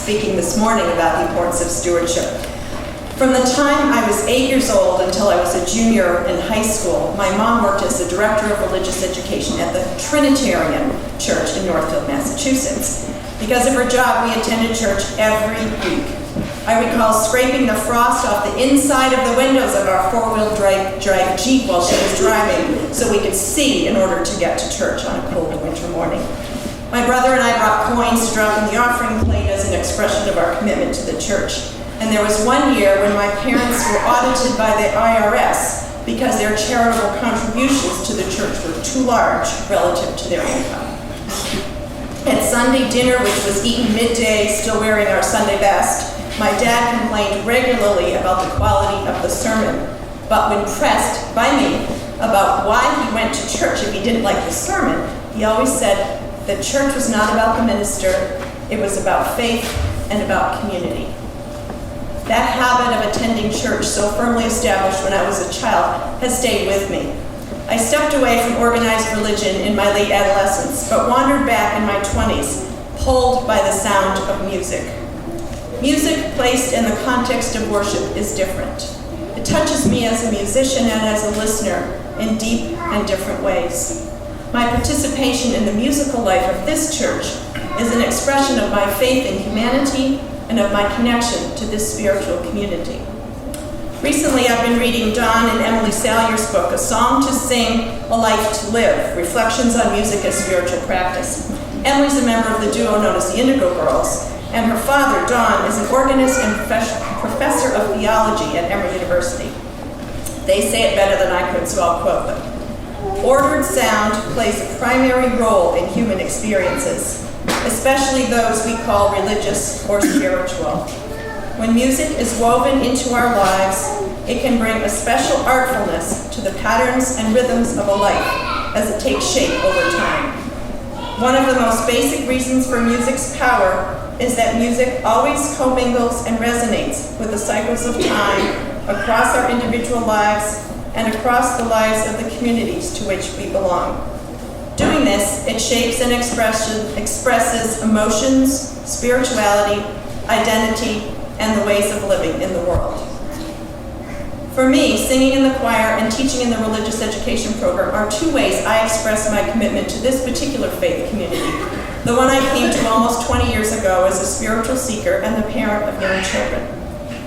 speaking this morning about the importance of stewardship. From the time I was 8 years old until I was a junior in high school, my mom worked as the director of religious education at the Trinitarian Church in Northfield, Massachusetts. Because of her job, we attended church every week. I recall scraping the frost off the inside of the windows of our four-wheel drive Jeep while she was driving so we could see in order to get to church on a cold winter morning. My brother and I brought coins to drop in the offering plate as an expression of our commitment to the church. And there was one year when my parents were audited by the IRS because their charitable contributions to the church were too large relative to their income. At Sunday dinner, which was eaten midday, still wearing our Sunday best, my dad complained regularly about the quality of the sermon. But when pressed by me about why he went to church if he didn't like the sermon, he always said that church was not about the minister, it was about faith and about community. That habit of attending church, so firmly established when I was a child, has stayed with me. I stepped away from organized religion in my late adolescence, but wandered back in my 20s, pulled by the sound of music. Music placed in the context of worship is different. It touches me as a musician and as a listener in deep and different ways. My participation in the musical life of this church is an expression of my faith in humanity and of my connection to this spiritual community. Recently, I've been reading Don and Emily Salyer's book, A Song to Sing, A Life to Live, Reflections on Music as Spiritual Practice. Emily's a member of the duo known as the Indigo Girls, and her father, Don, is an organist and professor of theology at Emory University. They say it better than I could, so I'll quote them. Ordered sound plays a primary role in human experiences, especially those we call religious or spiritual. When music is woven into our lives, it can bring a special artfulness to the patterns and rhythms of a life as it takes shape over time. One of the most basic reasons for music's power is that music always commingles and resonates with the cycles of time across our individual lives and across the lives of the communities to which we belong. Doing this, it shapes and expresses emotions, spirituality, identity, and the ways of living in the world. For me, singing in the choir and teaching in the religious education program are two ways I express my commitment to this particular faith community, the one I came to almost 20 years ago as a spiritual seeker and the parent of young children.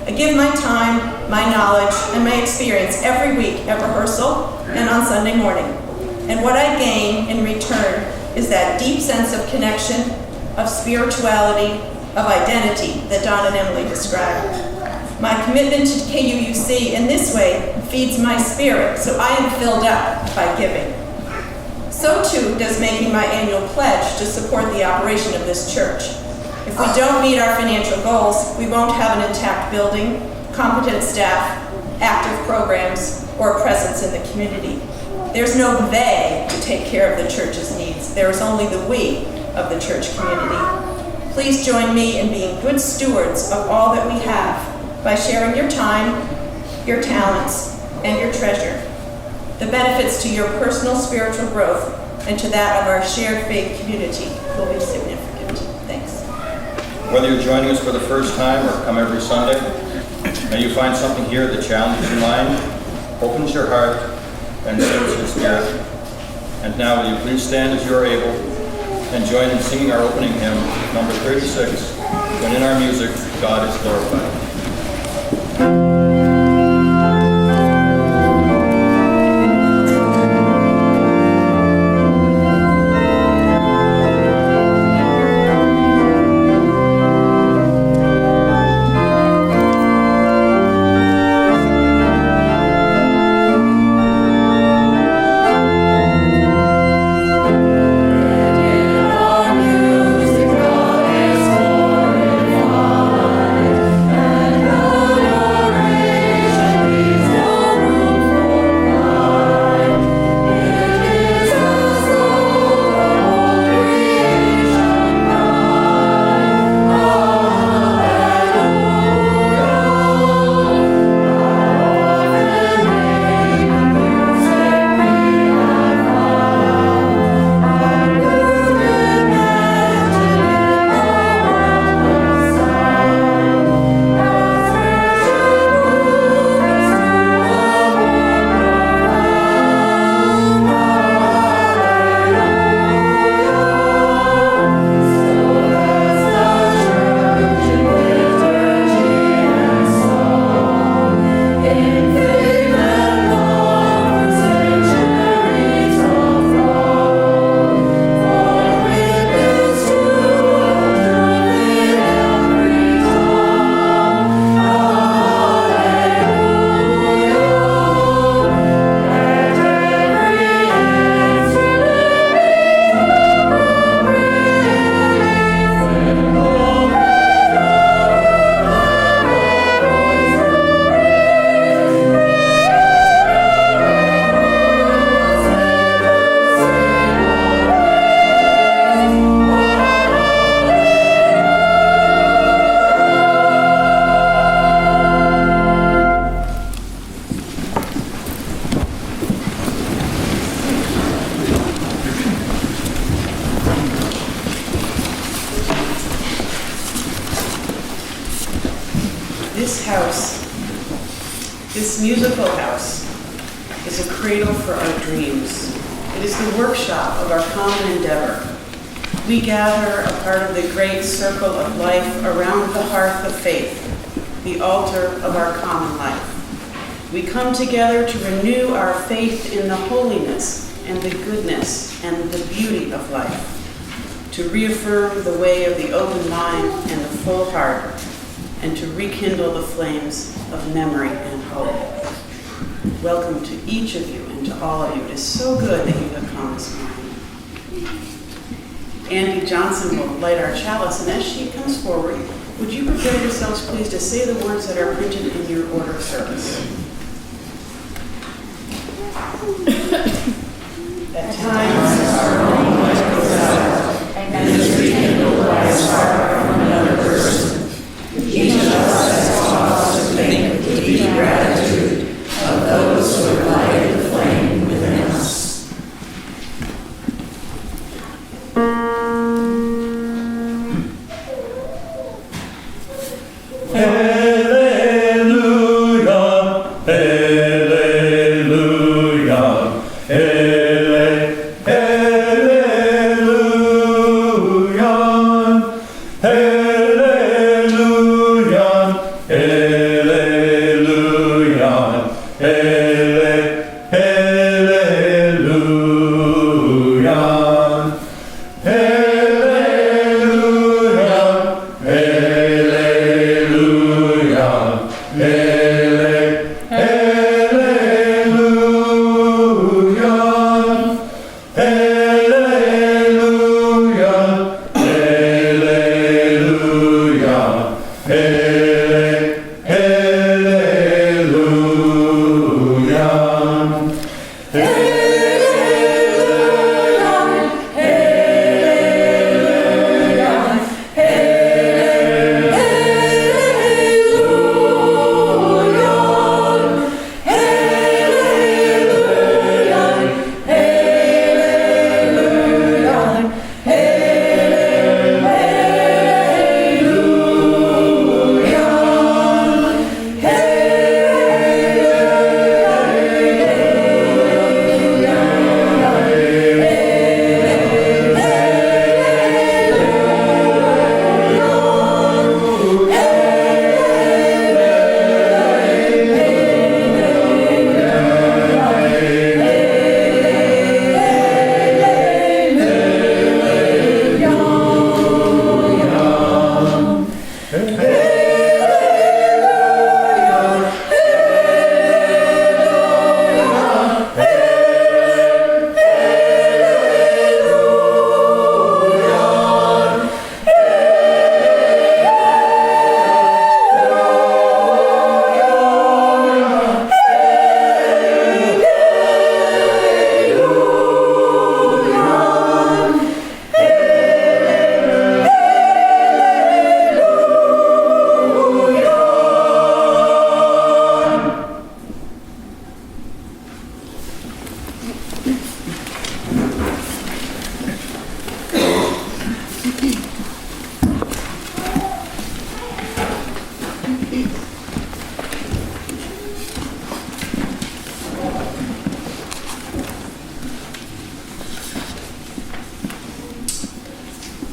I give my time, my knowledge, and my experience every week at rehearsal and on Sunday morning. And what I gain in return is that deep sense of connection, of spirituality, of identity that Don and Emily described. My commitment to KUUC in this way feeds my spirit, so I am filled up by giving. So too does making my annual pledge to support the operation of this church. If we don't meet our financial goals, we won't have an intact building, competent staff, active programs, or a presence in the community. There's no they to take care of the church's needs. There is only the we of the church community. Please join me in being good stewards of all that we have by sharing your time, your talents, and your treasure. The benefits to your personal spiritual growth and to that of our shared faith community will be significant. Thanks. Whether you're joining us for the first time or come every Sunday, may you find something here that challenges your mind, opens your heart, and stirs your spirit. And now will you please stand as you are able and join in singing our opening hymn, number 36, When in Our Music, God is Glorified. And This musical house is a cradle for our dreams. It is the workshop of our common endeavor. We gather a part of the great circle of life around the hearth of faith, the altar of our common life. We come together to renew our faith in the holiness and the goodness and the beauty of life, to reaffirm the way of the open mind and the full heart, and to rekindle the flames of memory and hope. Welcome to each of you and to all of you. It is so good that you have come this morning. Andy Johnson will light our chalice, and as she comes forward, would you prepare yourselves, please, to say the words that are printed in your order of service. At times, our own life goes out, and is rekindled by a spark from another person. Each of us has cause to think with deep gratitude of those who have lighted the flame within us.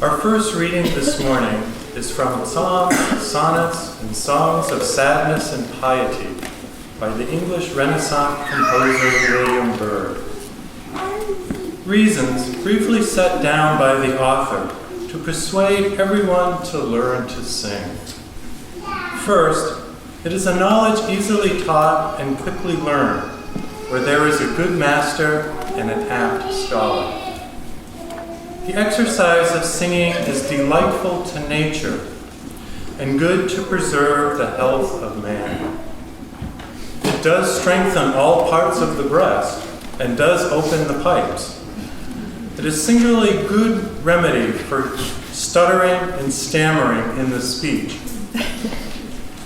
Our first reading this morning is from Psalms, Sonnets, and Songs of Sadness and Piety by the English Renaissance composer William Byrd. Reasons briefly set down by the author to persuade everyone to learn to sing. First, it is a knowledge easily taught and quickly learned, where there is a good master and an apt scholar. The exercise of singing is delightful to nature and good to preserve the health of man. It does strengthen all parts of the breast and does open the pipes. It is singularly good remedy for stuttering and stammering in the speech.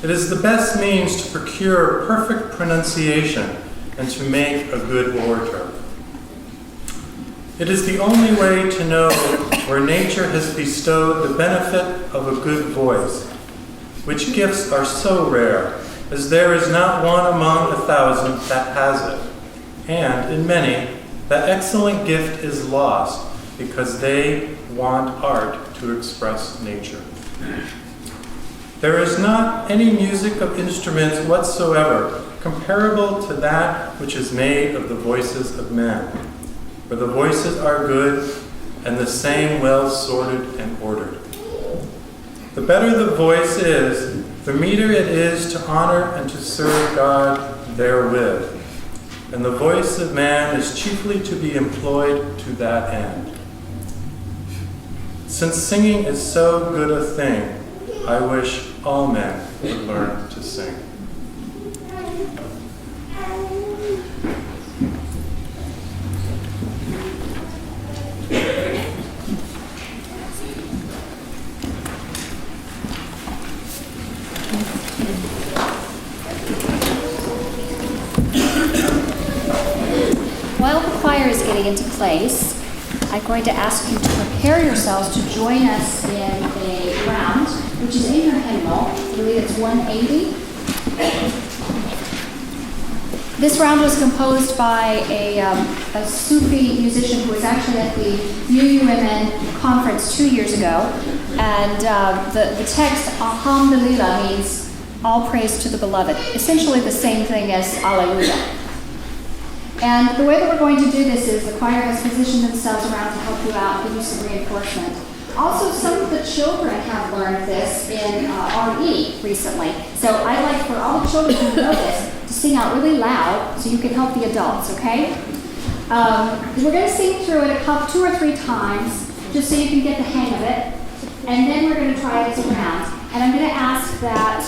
It is the best means to procure perfect pronunciation and to make a good orator. It is the only way to know where nature has bestowed the benefit of a good voice, which gifts are so rare as there is not one among 1,000 that has it. And in many, that excellent gift is lost because they want art to express nature. There is not any music of instruments whatsoever comparable to that which is made of the voices of men, for the voices are good and the same well sorted and ordered. The better the voice is, the meeter it is to honor and to serve God therewith. And the voice of man is chiefly to be employed to that end. Since singing is so good a thing, I wish all men would learn to sing. While the choir is getting into place, I'm going to ask you to prepare yourselves to join us in a round, which is in your hymnal. I believe it's 180. This round was composed by a Sufi musician who was actually at the UUMN conference 2 years ago. And the text, Alhamdulillah, means all praise to the beloved. Essentially the same thing as Alleluia. And the way that we're going to do this is the choir has positioned themselves around to help you out, give you some reinforcement. Also, some of the children have learned this in RE recently. So I'd like for all the children who know this to sing out really loud so you can help the adults, okay? We're going to sing through it 2 or 3 times just so you can get the hang of it. And then we're going to try it as a round. And I'm going to ask that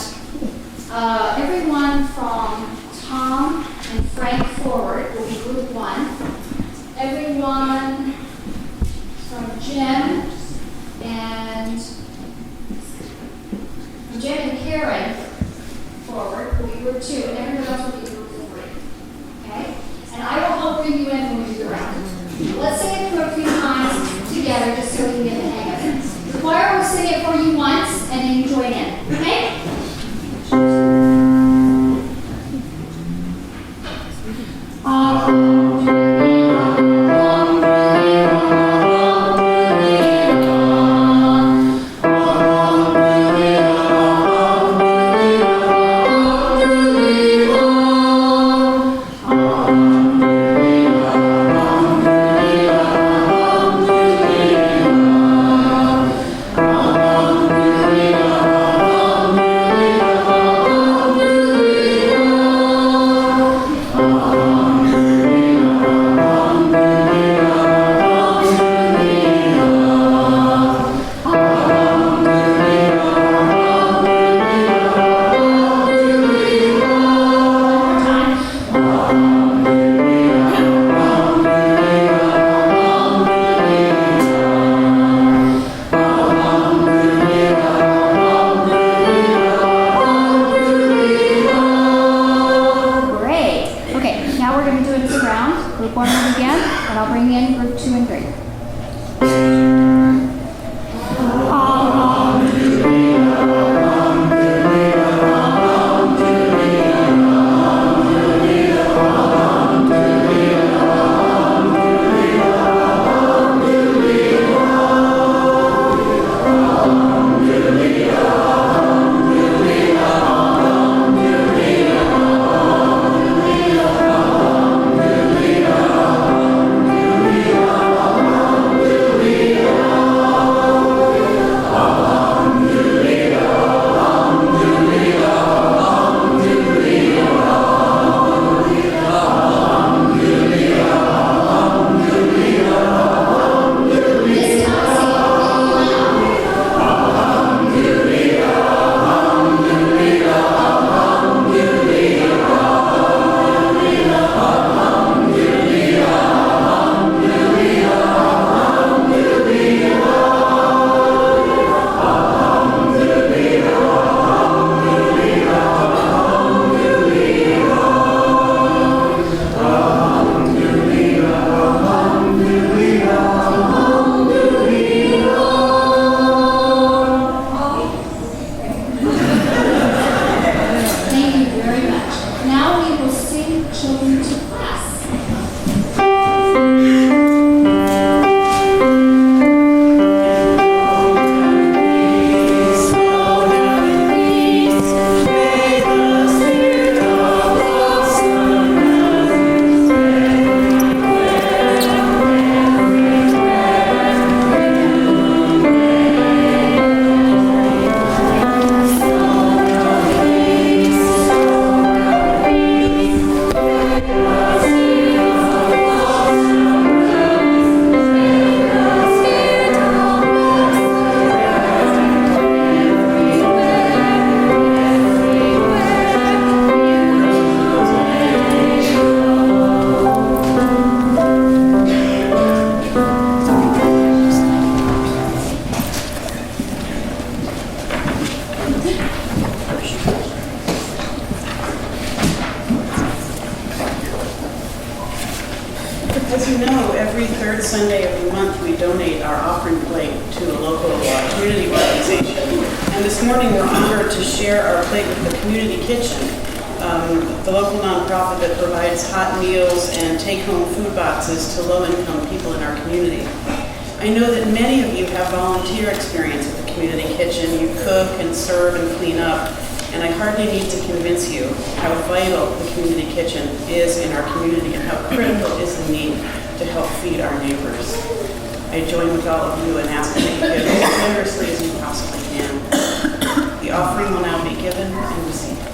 everyone from Tom and Frank forward will be group 1. Everyone from Jim and Karen forward will be group 2, and everyone else will be group 3. Okay? And I will help bring you in when we do the round. Let's sing it through a few times together just so we can get the hang of it. The choir will sing it for you once, and then you join in. Okay? now we will sing Children to Class. As you know, every third Sunday of the month, we donate our offering plate to a local community organization. And this morning, we're honored to share our plate with the Community Kitchen, the local nonprofit that provides hot meals and take-home food boxes to low-income people in our community. I know that many of you have volunteer experience at the Community Kitchen. You cook and serve and clean up. And I hardly need to convince you how vital the Community Kitchen is in our community and how critical is the need to help feed our neighbors. I join with all of you in asking that you give as generously as you possibly can. The offering will now be given and received.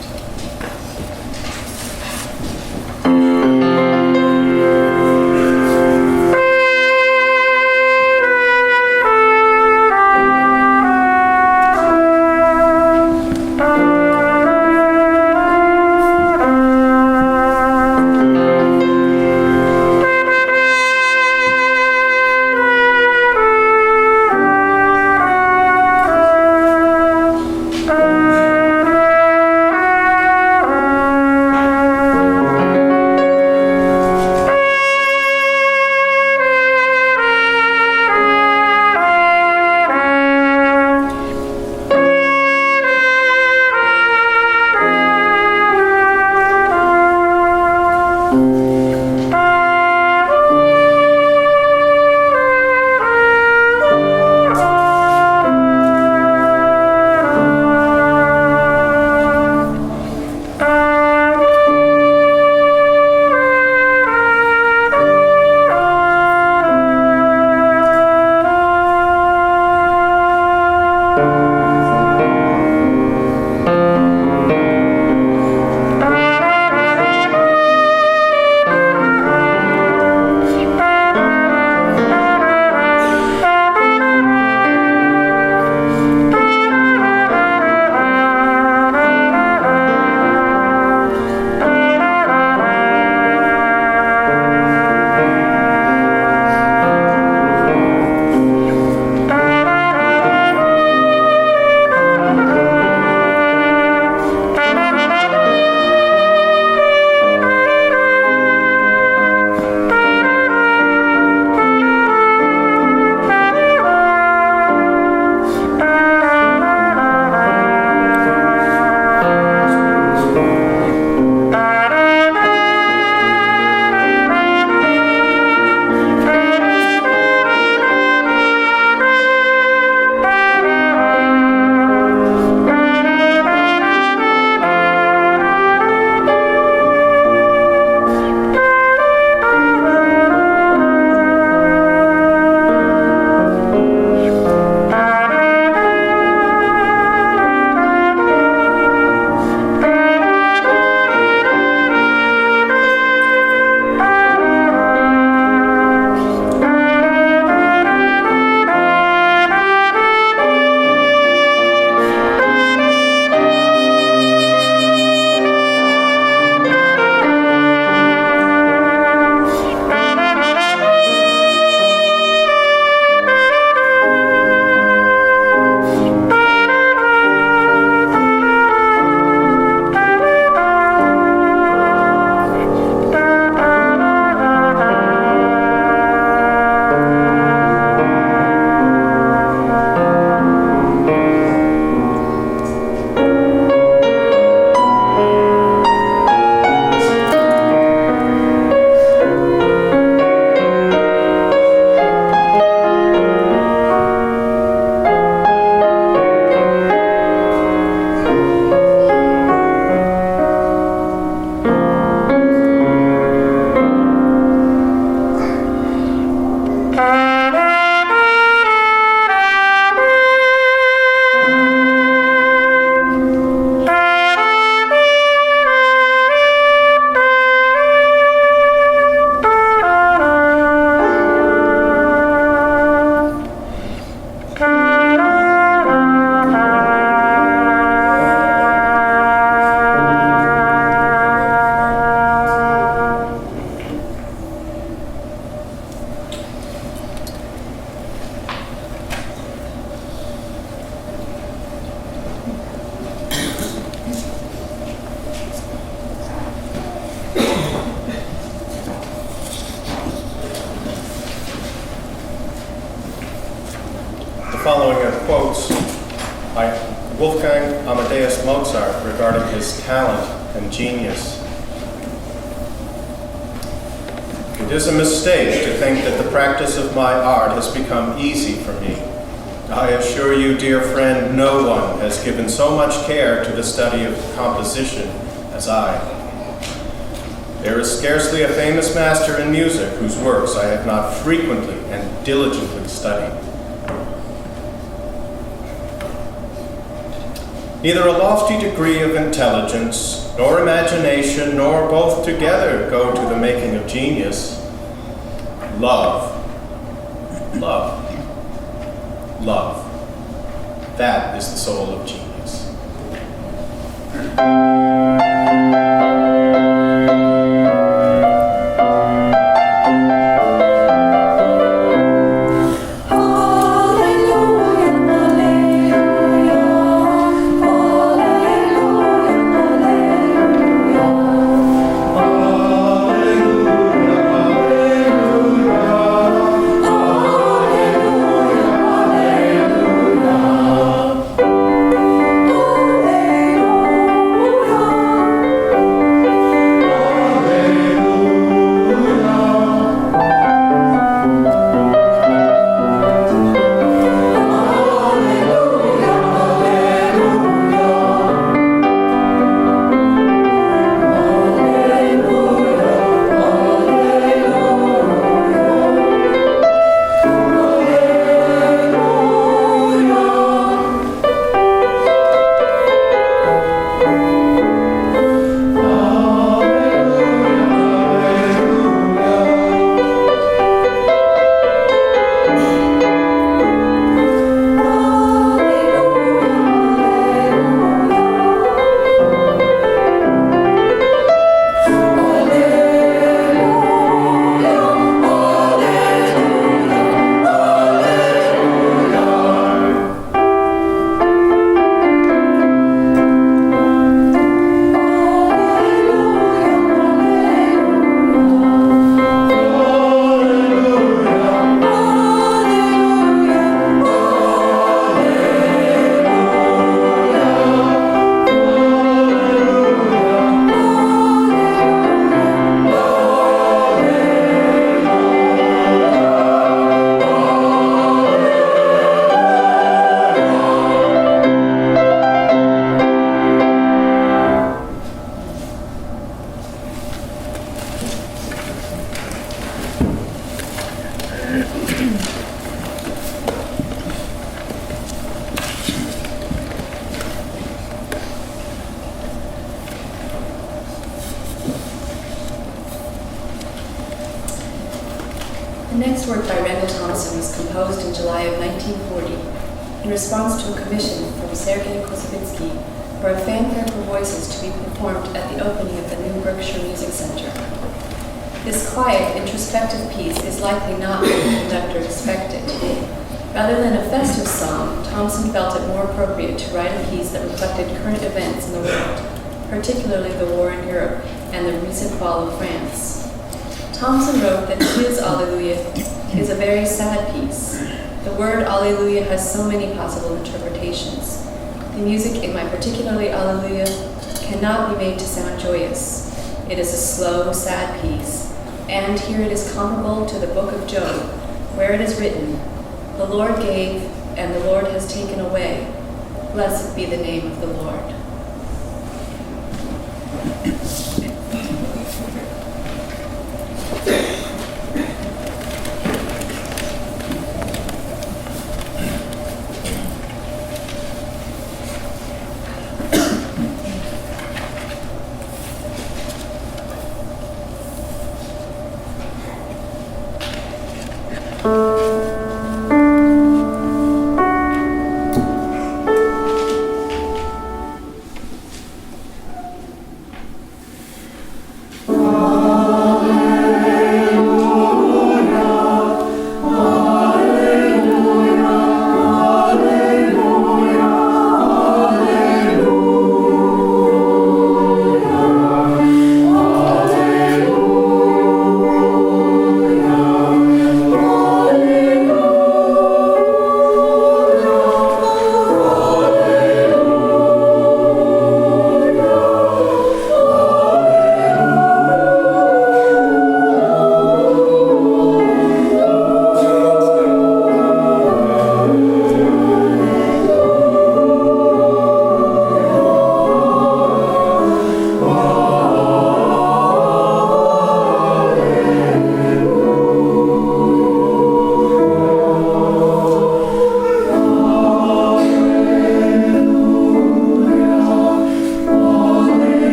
Wolfgang Amadeus Mozart regarding his talent and genius. It is a mistake to think that the practice of my art has become easy for me. I assure you, dear friend, no one has given so much care to the study of composition as I. There is scarcely a famous master in music whose works I have not frequently and diligently studied. Neither a lofty degree of intelligence, nor imagination, nor both together go to the making of genius. Love. Love. Love. That is the soul of genius. The next work by Randall Thompson was composed in July of 1940 in response to a commission from Sergei Kosovitsky for a fanfare for voices to be performed at the opening of the new Berkshire Music Center. This quiet, introspective piece is likely not what the conductor expected. Rather than a festive song, Thompson felt it more appropriate to write a piece that reflected current events in the world, particularly the war in Europe and the recent fall of France. Thompson wrote that his Alleluia is a very sad piece. The word Alleluia has so many possible interpretations. The music in my particularly Alleluia cannot be made to sound joyous. It is a slow, sad piece, and here it is comparable to the book of Job, where it is written, "The Lord gave, and the Lord has taken away. Blessed be the name of the Lord."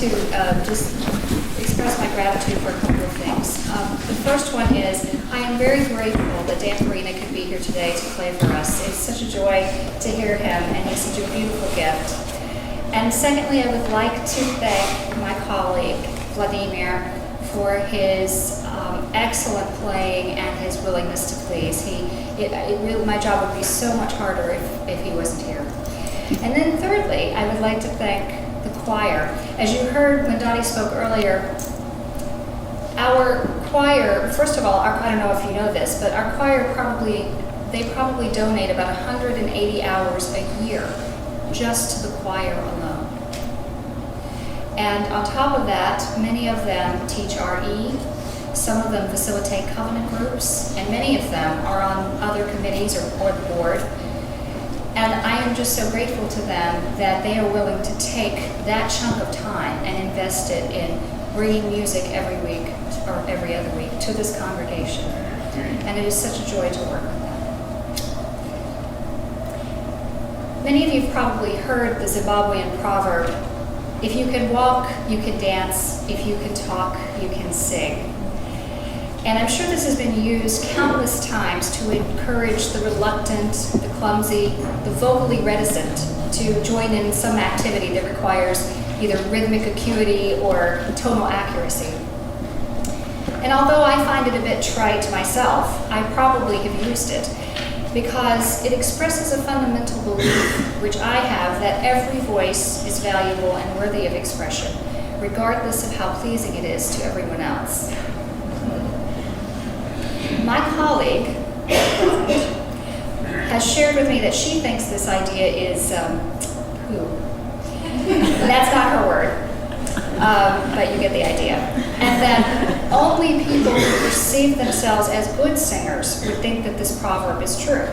to just express my gratitude for a couple of things. The first one is I am very grateful that Dan Farina could be here today to play for us. It's such a joy to hear him, and he's such a beautiful gift. And secondly, I would like to thank my colleague, Vladimir, for his excellent playing and his willingness to please. My job would be so much harder if he wasn't here. And then thirdly, I would like to thank the choir. As you heard when Dottie spoke earlier, our choir, first of all, I don't know if you know this, but our choir probably donate about 180 hours a year just to the choir alone. And on top of that, many of them teach RE, some of them facilitate covenant groups, and many of them are on other committees or the board. And I am just so grateful to them that they are willing to take that chunk of time and invest it in bringing music every week or every other week to this congregation. And it is such a joy to work with them. Many of you have probably heard the Zimbabwean proverb, if you can walk, you can dance. If you can talk, you can sing. And I'm sure this has been used countless times to encourage the reluctant, the clumsy, the vocally reticent to join in some activity that requires either rhythmic acuity or tonal accuracy. And although I find it a bit trite myself, I probably have used it because it expresses a fundamental belief, which I have, that every voice is valuable and worthy of expression, regardless of how pleasing it is to everyone else. My colleague has shared with me that she thinks this idea is poo. That's not her word, but you get the idea. And that only people who perceive themselves as good singers would think that this proverb is true.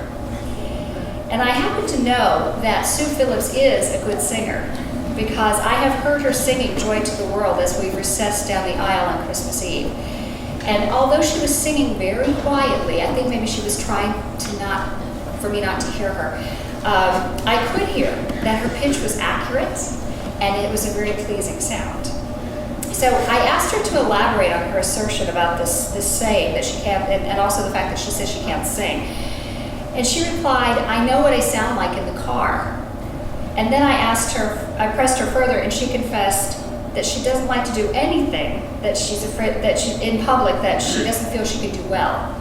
And I happen to know that Sue Phillips is a good singer because I have heard her singing Joy to the World as we recessed down the aisle on Christmas Eve. And although she was singing very quietly, I think maybe she was trying for me not to hear her, I could hear that her pitch was accurate and it was a very pleasing sound. So I asked her to elaborate on her assertion about this saying that she can't, and also the fact that she says she can't sing. And she replied, I know what I sound like in the car. And then I pressed her further, and she confessed that she doesn't like to do anything that she's afraid in public that she doesn't feel she could do well.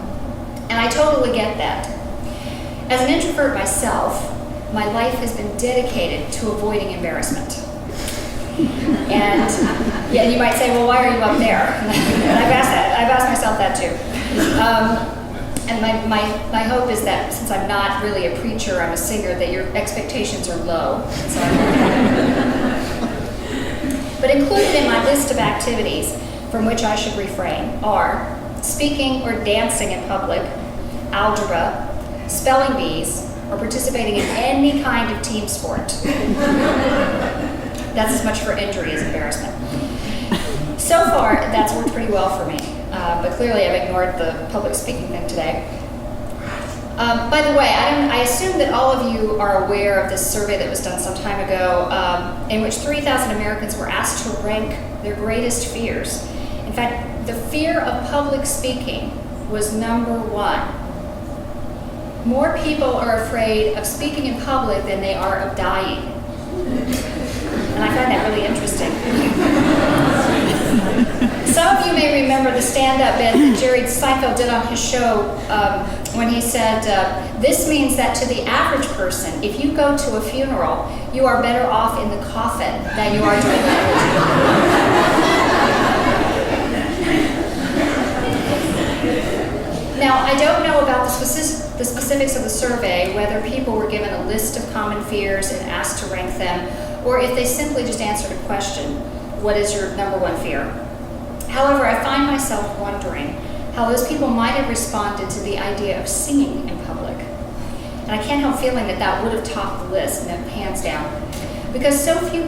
And I totally get that. As an introvert myself, my life has been dedicated to avoiding embarrassment. And yeah, you might say, well, why are you up there? And I've asked myself that too. And my hope is that since I'm not really a preacher, I'm a singer, that your expectations are low. So but included in my list of activities from which I should refrain are speaking or dancing in public, algebra, spelling bees, or participating in any kind of team sport. That's as much for injury as embarrassment. So far, that's worked pretty well for me, but clearly I've ignored the public speaking thing today. By the way, I assume that all of you are aware of this survey that was done some time ago, in which 3,000 Americans were asked to rank their greatest fears. In fact, the fear of public speaking was number one. More people are afraid of speaking in public than they are of dying. And I find that really interesting. Some of you may remember the stand-up bit that Jerry Seinfeld did on his show when he said, this means that to the average person, if you go to a funeral, you are better off in the coffin than you are doing that. Now, I don't know about the specifics of the survey, whether people were given a list of common fears and asked to rank them, or if they simply just answered a question, what is your number one fear? However, I find myself wondering how those people might have responded to the idea of singing in public. And I can't help feeling that that would have topped the list, and hands down. Because so few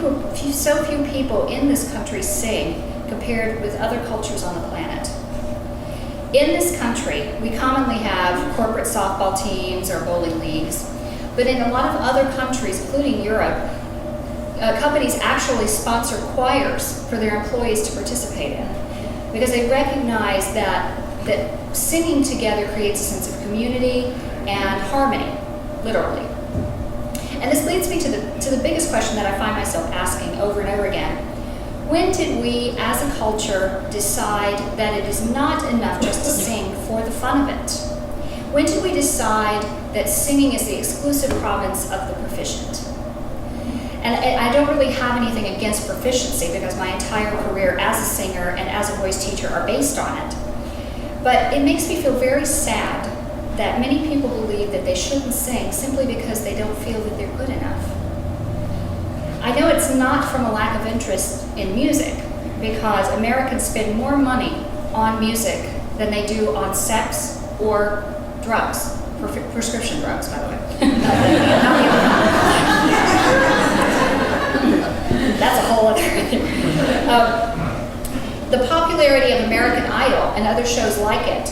people in this country sing compared with other cultures on the planet. In this country, we commonly have corporate softball teams or bowling leagues, but in a lot of other countries, including Europe, companies actually sponsor choirs for their employees to participate in, because they recognize that singing together creates a sense of community and harmony, literally. And this leads me to the biggest question that I find myself asking over and over again. When did we, as a culture, decide that it is not enough just to sing for the fun of it? When did we decide that singing is the exclusive province of the proficient? And I don't really have anything against proficiency, because my entire career as a singer and as a voice teacher are based on it. But it makes me feel very sad that many people believe that they shouldn't sing simply because they don't feel that they're good enough. I know it's not from a lack of interest in music, because Americans spend more money on music than they do on sex or drugs, prescription drugs, by the way. That's a whole other thing. The popularity of American Idol and other shows like it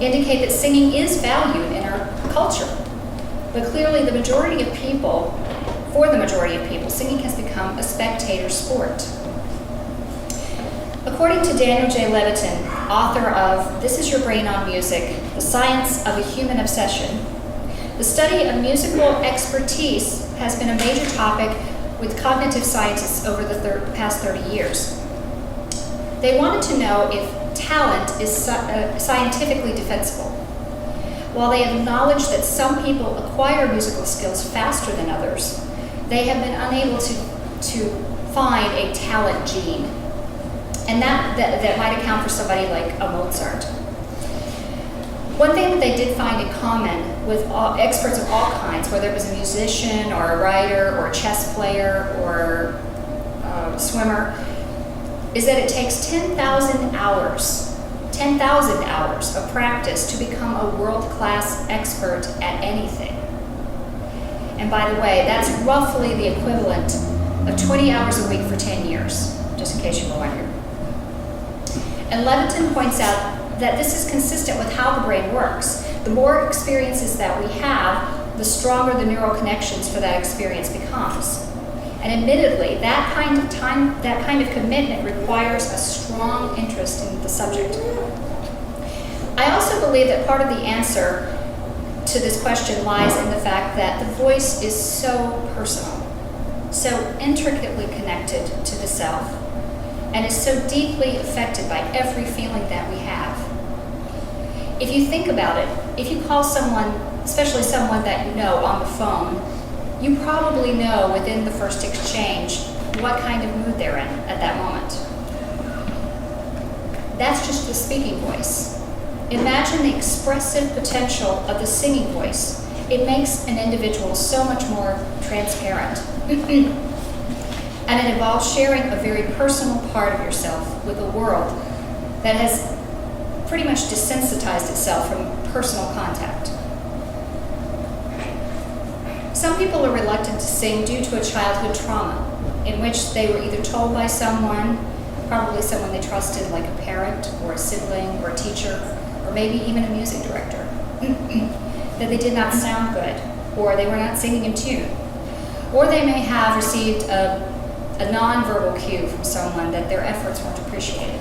indicate that singing is valued in our culture. But clearly, for the majority of people, singing has become a spectator sport. According to Daniel J. Levitin, author of This Is Your Brain on Music, The Science of a Human Obsession, the study of musical expertise has been a major topic with cognitive scientists over the past 30 years. They wanted to know if talent is scientifically defensible. While they acknowledge that some people acquire musical skills faster than others, they have been unable to find a talent gene. And that might account for somebody like a Mozart. One thing that they did find in common with experts of all kinds, whether it was a musician or a writer or a chess player or a swimmer, is that it takes 10,000 hours of practice to become a world-class expert at anything. And by the way, that's roughly the equivalent of 20 hours a week for 10 years, just in case you were wondering. And Levitin points out that this is consistent with how the brain works. The more experiences that we have, the stronger the neural connections for that experience becomes. And admittedly, that kind of commitment requires a strong interest in the subject. I also believe that part of the answer to this question lies in the fact that the voice is so personal, so intricately connected to the self, and is so deeply affected by every feeling that we have. If you think about it, if you call someone, especially someone that you know, on the phone, you probably know within the first exchange what kind of mood they're in at that moment. That's just the speaking voice. Imagine the expressive potential of the singing voice. It makes an individual so much more transparent. And it involves sharing a very personal part of yourself with a world that has pretty much desensitized itself from personal contact. Some people are reluctant to sing due to a childhood trauma in which they were either told by someone, probably someone they trusted like a parent or a sibling or a teacher, or maybe even a music director, that they did not sound good, or they were not singing in tune. Or they may have received a nonverbal cue from someone that their efforts weren't appreciated.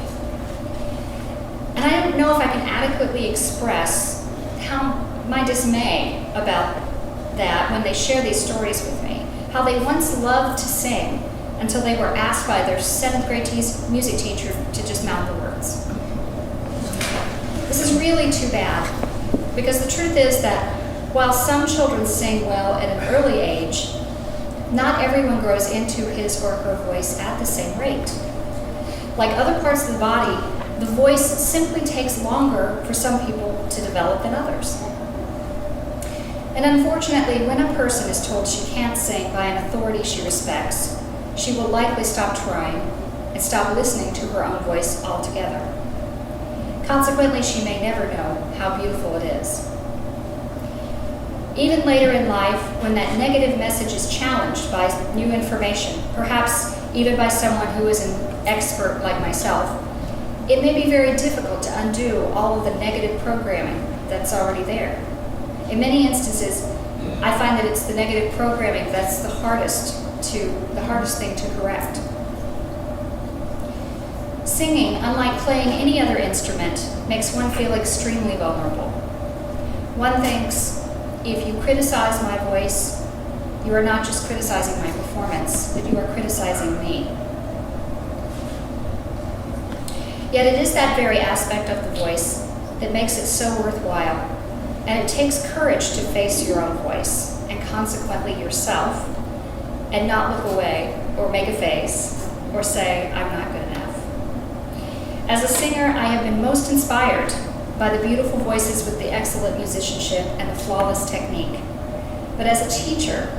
And I don't know if I can adequately express my dismay about that when they share these stories with me, how they once loved to sing until they were asked by their 7th grade music teacher to just mouth the words. This is really too bad, because the truth is that while some children sing well at an early age, not everyone grows into his or her voice at the same rate. Like other parts of the body, the voice simply takes longer for some people to develop than others. And unfortunately, when a person is told she can't sing by an authority she respects, she will likely stop trying and stop listening to her own voice altogether. Consequently, she may never know how beautiful it is. Even later in life, when that negative message is challenged by new information, perhaps even by someone who is an expert like myself, it may be very difficult to undo all of the negative programming that's already there. In many instances, I find that it's the negative programming that's the hardest the hardest thing to correct. Singing, unlike playing any other instrument, makes one feel extremely vulnerable. One thinks, if you criticize my voice, you are not just criticizing my performance, but you are criticizing me. Yet it is that very aspect of the voice that makes it so worthwhile, and it takes courage to face your own voice, and consequently yourself, and not look away, or make a face, or say, I'm not good enough. As a singer, I have been most inspired by the beautiful voices with the excellent musicianship and the flawless technique. But as a teacher,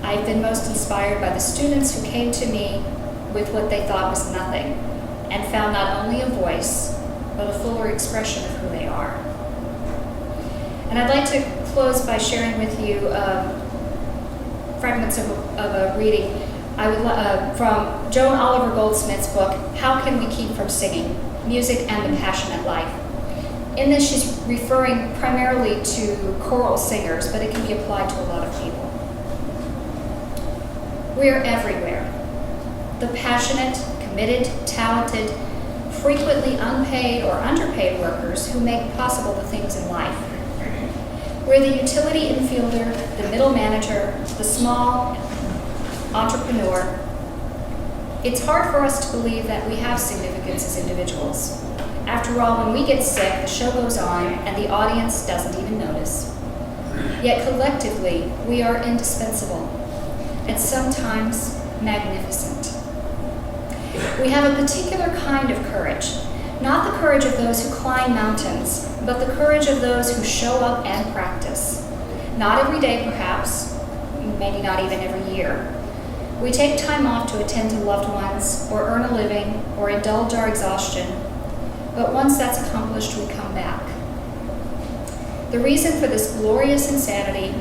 I've been most inspired by the students who came to me with what they thought was nothing, and found not only a voice, but a fuller expression of who they are. And I'd like to close by sharing with you fragments of a reading from Joan Oliver Goldsmith's book, How Can We Keep From Singing? Music and the Passionate Life. In this, she's referring primarily to choral singers, but it can be applied to a lot of people. We're everywhere. The passionate, committed, talented, frequently unpaid or underpaid workers who make possible the things in life. We're the utility infielder, the middle manager, the small entrepreneur. It's hard for us to believe that we have significance as individuals. After all, when we get sick, the show goes on and the audience doesn't even notice. Yet collectively, we are indispensable and sometimes magnificent. We have a particular kind of courage, not the courage of those who climb mountains, but the courage of those who show up and practice. Not every day, perhaps, maybe not even every year. We take time off to attend to loved ones, or earn a living, or indulge our exhaustion. But once that's accomplished, we come back. The reason for this glorious insanity,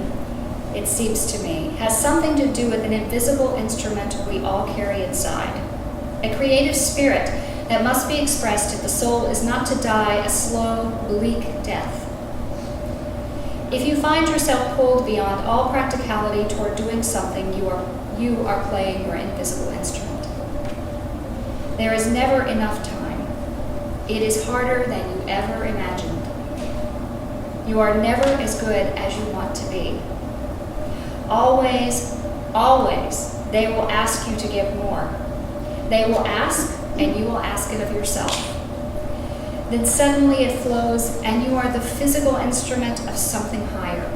it seems to me, has something to do with an invisible instrument we all carry inside. A creative spirit that must be expressed if the soul is not to die a slow, bleak death. If you find yourself pulled beyond all practicality toward doing something, you are playing your invisible instrument. There is never enough time. It is harder than you ever imagined. You are never as good as you want to be. Always, always, they will ask you to give more. They will ask, and you will ask it of yourself. Then suddenly it flows, and you are the physical instrument of something higher.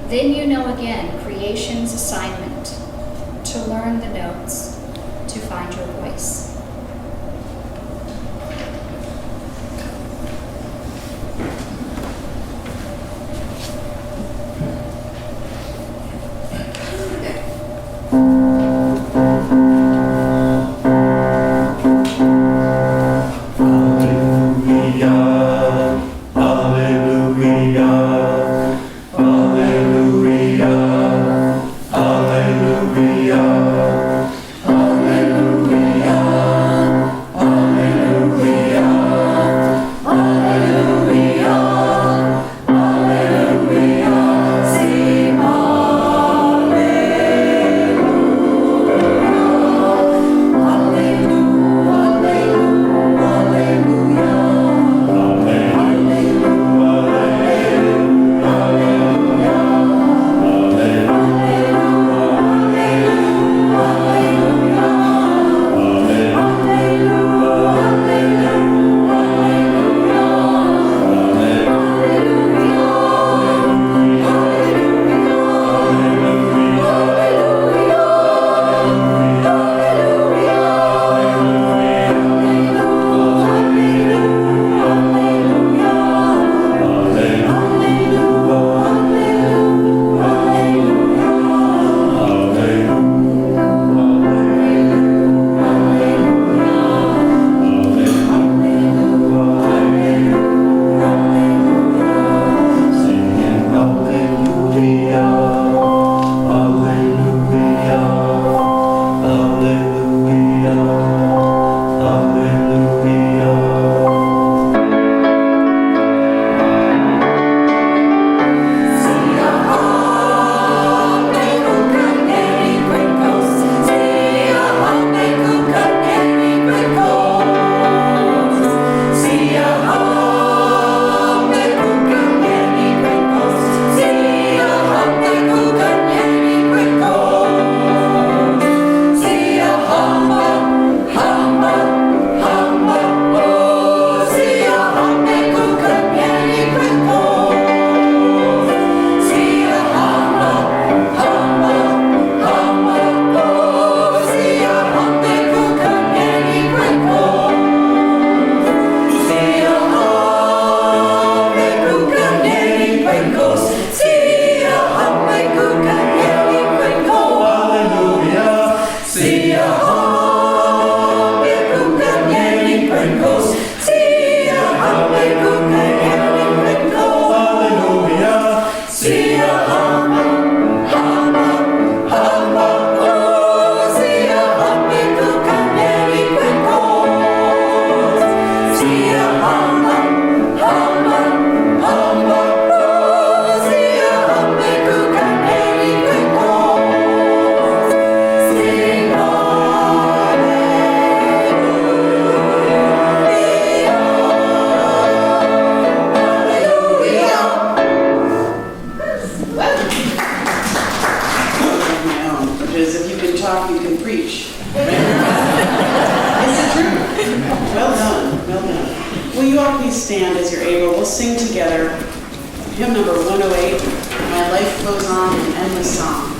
Then you know again creation's assignment, to learn the notes, to find your voice. Alleluia, alleluia, alleluia. you all please stand as you're able? We'll sing together hymn number 108, My Life Flows On in Endless Song.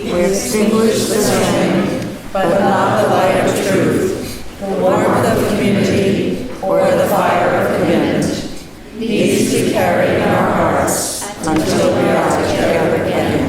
We extinguish the flame, but not the light of truth, the warmth of community, or the fire of commitment. These we carry in our hearts until we are together again.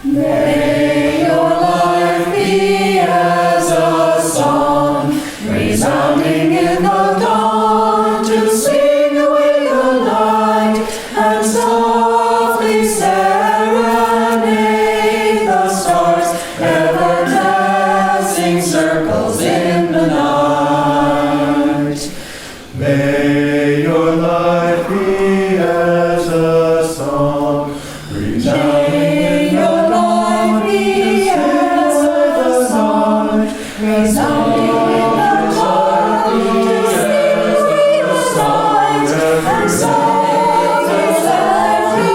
May your life be as a song, resounding in the dawn, to sing away the night and softly serenade the stars, ever dancing circles in the night. May your life be as a song, resounding in the resounding in the dark, to sing away the night and softly serenade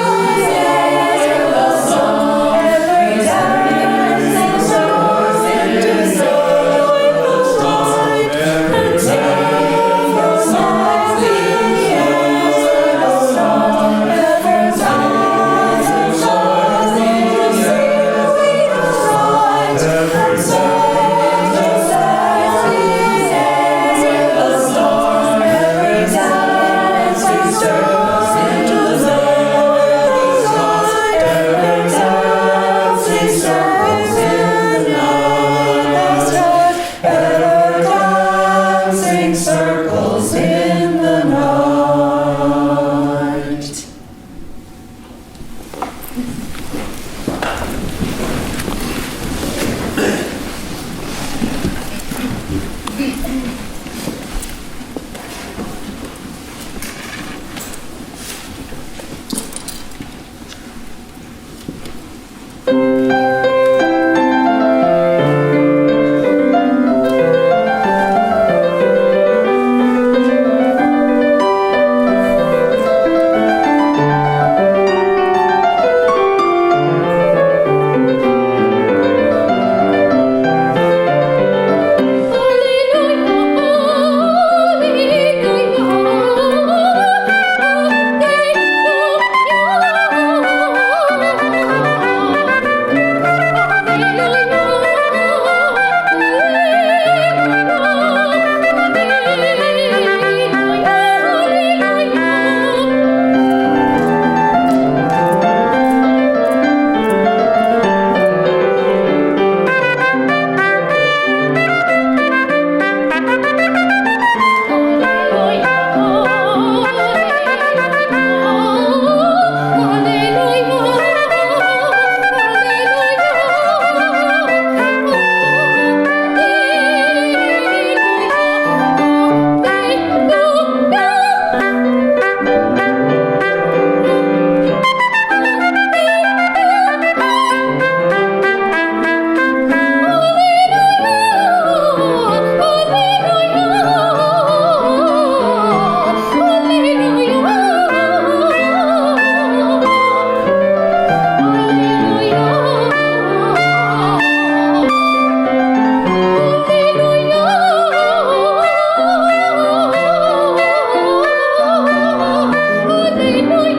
the song, ever dancing circles into the stars, and take the songs in the air, the song, ever dancing circles into the night, and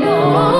no